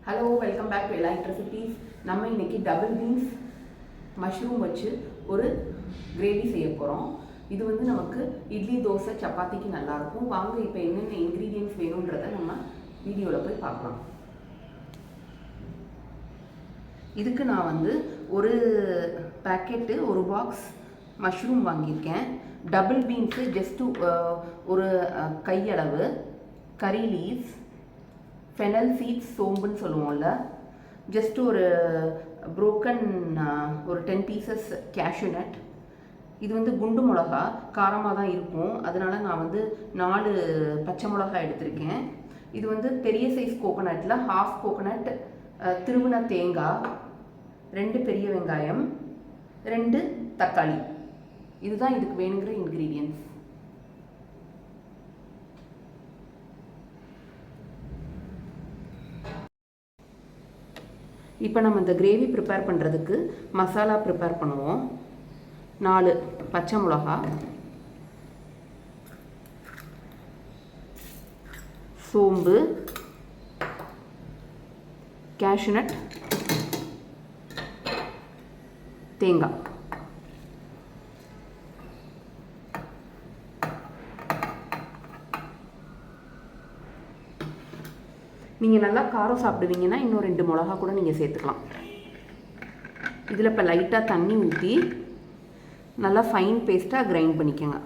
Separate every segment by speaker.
Speaker 1: Hello, welcome back to elite recipes. நம்ம இன்னைக்கு double beans mushroom வச்சு ஒரு கிரேவி செய்ய போகிறோம். இது வந்து நமக்கு இட்லி, தோசை, சப்பாத்திக்கு நல்லாயிருக்கும். வாங்க இப்போ என்னென்ன இன்க்ரீடியன்ட்ஸ் வேணுன்றதை நம்ம வீடியோவில் போய் பார்க்கலாம். இதுக்கு நான் வந்து ஒரு பேக்கெட்டு, ஒரு பாக்ஸ் மஷ்ரூம் வாங்கியிருக்கேன். டபுள் பீன்ஸு ஜஸ்ட்டு ஒரு கையளவு, கறி லீவ்ஸ், ஃபெனல் சீட்ஸ், சோம்புன்னு சொல்லுவோம்ல, ஜஸ்ட் ஒரு ப்ரோக்கன் ஒரு 10 பீசஸ் கேஷ்யூ நட். இது வந்து குண்டு மிளகா, காரமாக தான் இருக்கும், அதனால் நான் வந்து 4 பச்சை மிளகா எடுத்திருக்கேன். இது வந்து பெரிய சைஸ் கோகோனட்டில் ஹாஃப் கோகோனட், திருவுன தேங்காய், 2 பெரிய வெங்காயம், 2 தக்காளி. இதுதான் இதுக்கு வேணுங்கிற இன்க்ரீடியன்ட்ஸ். இப்போ நம்ம இந்த கிரேவி ப்ரிப்பேர் பண்ணுறதுக்கு மசாலா ப்ரிப்பேர் பண்ணுவோம். 4 பச்சை மிளகா, சோம்பு, கேஷ்யூ நட், தேங்காய். நீங்கள் நல்லா காரம் சாப்பிடுவீங்கன்னா இன்னும் 2 மிளகா கூட நீங்கள் சேர்த்துக்கலாம். இதில் இப்போ லைட்டாக தண்ணி ஊற்றி நல்லா ஃபைன் பேஸ்ட்டாக கிரைண்ட் பண்ணிக்கோங்க.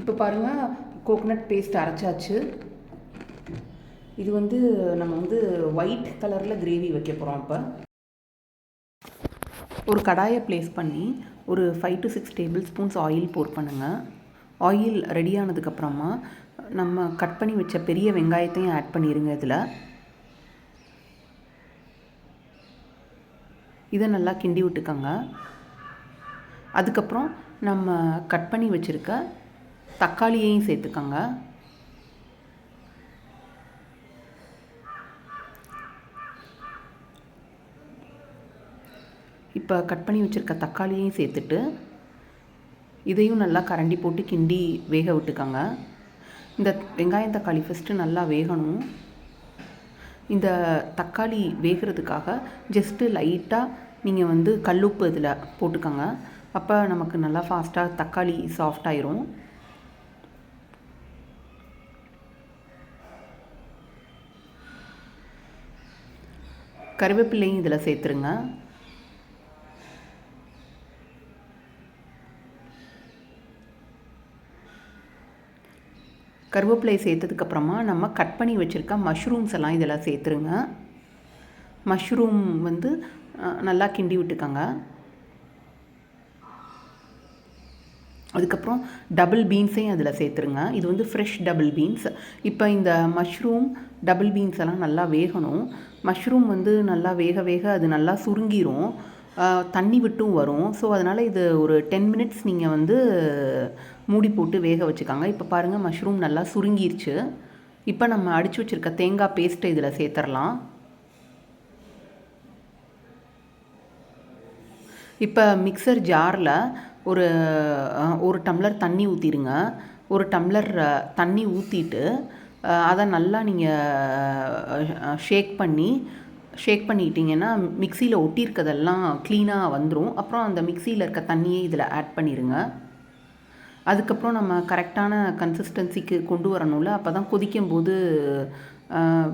Speaker 1: இப்போ பாருங்கள், கோகோனட் பேஸ்ட் அரைச்சாச்சு. இது வந்து நம்ம வந்து ஒயிட் கலரில் கிரேவி வைக்க போகிறோம். இப்போ ஒரு கடாயை ப்ளேஸ் பண்ணி ஒரு 5 to 6 டேபிள் ஸ்பூன்ஸ் ஆயில் போர் பண்ணுங்கள். ஆயில் ரெடி ஆனதுக்கப்புறமா நம்ம கட் பண்ணி வச்ச பெரிய வெங்காயத்தையும் ஆட் பண்ணிடுங்க. இதை நல்லா கிண்டி விட்டுக்கோங்க. அதுக்கப்புறம் நம்ம கட் பண்ணி வச்சுருக்க தக்காளியையும் சேர்த்துக்கோங்க. இப்போ கட் பண்ணி வச்சுருக்க தக்காளியையும் சேர்த்துட்டு இதையும் நல்லா கரண்டி போட்டு கிண்டி வேக விட்டுக்கோங்க. இந்த வெங்காயம் தக்காளி ஃபஸ்ட்டு நல்லா வேகணும். இந்த தக்காளி வேகிறதுக்காக ஜஸ்ட்டு லைட்டாக நீங்கள் வந்து கல்லுப்பு இதில் போட்டுக்கோங்க. அப்போ நமக்கு நல்லா ஃபாஸ்ட்டாக தக்காளி சாஃப்டாயிரும். கருவேப்பிலையும் இதில் சேர்த்துருங்க. கருவேப்பிலை சேர்த்ததுக்கப்புறமா நம்ம கட் பண்ணி வச்சுருக்க மஷ்ரூம்ஸ் எல்லாம் இதில் சேர்த்துருங்க. மஷ்ரூம் வந்து நல்லா கிண்டி விட்டுக்கோங்க. அதுக்கப்புறம் டபுள் பீன்ஸையும் அதில் சேர்த்துருங்க. இது வந்து ஃப்ரெஷ் டபுள் பீன்ஸ். இப்போ இந்த மஷ்ரூம், டபுள் பீன்ஸ் எல்லாம் நல்லா வேகணும். மஷ்ரூம் வந்து நல்லா வேக வேக அது நல்லா சுருங்கிரும், தண்ணி விட்டும் வரும். ஸோ அதனால் இது ஒரு 10 மினிட்ஸ் நீங்கள் வந்து மூடி போட்டு வேக வச்சுக்காங்க. இப்போ பாருங்கள், மஷ்ரூம் நல்லா சுருங்கிருச்சு. இப்போ நம்ம அடித்து வச்சுருக்க தேங்காய் பேஸ்ட்டை இதில் சேர்த்துடலாம். இப்போ மிக்சர் ஜாரில் ஒரு டம்ளர் தண்ணி ஊற்றிடுங்க. ஒரு டம்ளர் தண்ணி ஊற்றிட்டு அதை நல்லா நீங்கள் ஷேக் பண்ணிட்டீங்கன்னா மிக்சியில் ஒட்டியிருக்கதெல்லாம் க்ளீனாக வந்துடும். அப்புறம் அந்த மிக்சியில் இருக்க தண்ணியை இதில் ஆட் பண்ணிடுங்க. அதுக்கப்புறம் நம்ம கரெக்டான கன்சிஸ்டன்சிக்கு கொண்டு வரணும்ல, அப்போ தான் கொதிக்கும்போது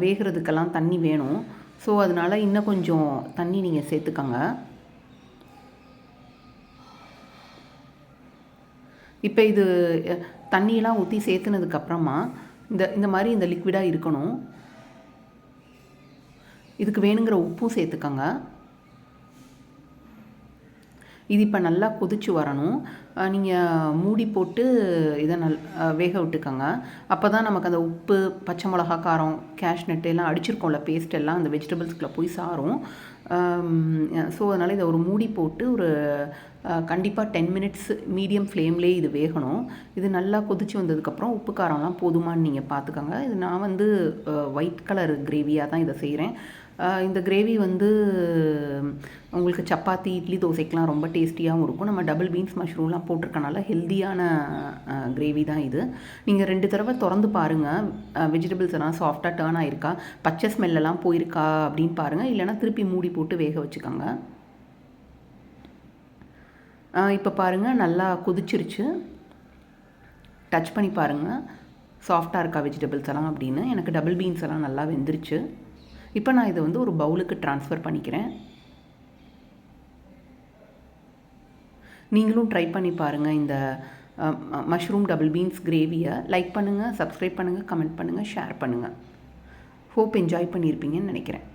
Speaker 1: வேகிறதுக்கெல்லாம் தண்ணி வேணும். ஸோ அதனால் இன்னும் கொஞ்சம் தண்ணி நீங்கள் சேர்த்துக்கோங்க. இப்போ இது தண்ணியெல்லாம் ஊற்றி சேர்த்துனதுக்கப்புறமா இந்த மாதிரி இந்த லிக்விடாக இருக்கணும். இதுக்கு வேணுங்கிற உப்பும் சேர்த்துக்கோங்க. இது இப்போ நல்லா கொதிச்சு வரணும். நீங்கள் மூடி போட்டு இதை வேக விட்டுக்கோங்க. அப்போ தான் நமக்கு அந்த உப்பு, பச்சை மிளகா, காரம், கேஷ்நட் எல்லாம் அடிச்சிருக்கோம்ல, பேஸ்ட் எல்லாம் அந்த வெஜிடபிள்ஸ்குள்ளே போய் சாரும். ஸோ அதனால் இதை ஒரு மூடி போட்டு ஒரு கண்டிப்பாக 10 மினிட்ஸ் மீடியம் ஃப்ளேம்லேயே இது வேகணும். இது நல்லா கொதிச்சு வந்ததுக்கப்புறம் உப்பு காரம்லாம் போதுமான்னு நீங்கள் பார்த்துக்கோங்க. இது நான் வந்து ஒயிட் கலர் கிரேவியாக தான் இதை செய்கிறேன். இந்த கிரேவி வந்து உங்களுக்கு சப்பாத்தி இட்லி தோசைக்கெலாம் ரொம்ப டேஸ்டியாகவும் இருக்கும். நம்ம டபுள் பீன்ஸ் மஷ்ரூம்லாம் போட்டிருக்கனால ஹெல்த்தியான கிரேவி தான் இது. நீங்கள் 2 தடவை திறந்து பாருங்கள், வெஜிடபிள்ஸ் எல்லாம் சாஃப்டாக டேர்ன் ஆகிருக்கா, பச்சை ஸ்மெல்லாம் போயிருக்கா அப்படின்னு பாருங்கள். இல்லைனா திருப்பி மூடி போட்டு வேக வச்சுக்கோங்க. இப்போ பாருங்கள் நல்லா கொதிச்சிருச்சு. டச் பண்ணி பாருங்கள் சாஃப்டாக இருக்கா வெஜிடபிள்ஸ் எல்லாம் அப்படின்னு. எனக்கு டபுள் பீன்ஸ் எல்லாம் நல்லா வெந்துருச்சு. இப்போ நான் இதை வந்து ஒரு பவுலுக்கு ட்ரான்ஸ்ஃபர் பண்ணிக்கிறேன். நீங்களும் ட்ரை பண்ணி பாருங்கள் இந்த மஷ்ரூம் டபுள் பீன்ஸ் கிரேவியை. லைக் பண்ணுங்கள், சப்ஸ்கிரைப் பண்ணுங்கள், கமெண்ட் பண்ணுங்கள், ஷேர் பண்ணுங்கள். ஹோப் என்ஜாய் பண்ணியிருப்பீங்கன்னு நினைக்கிறேன்.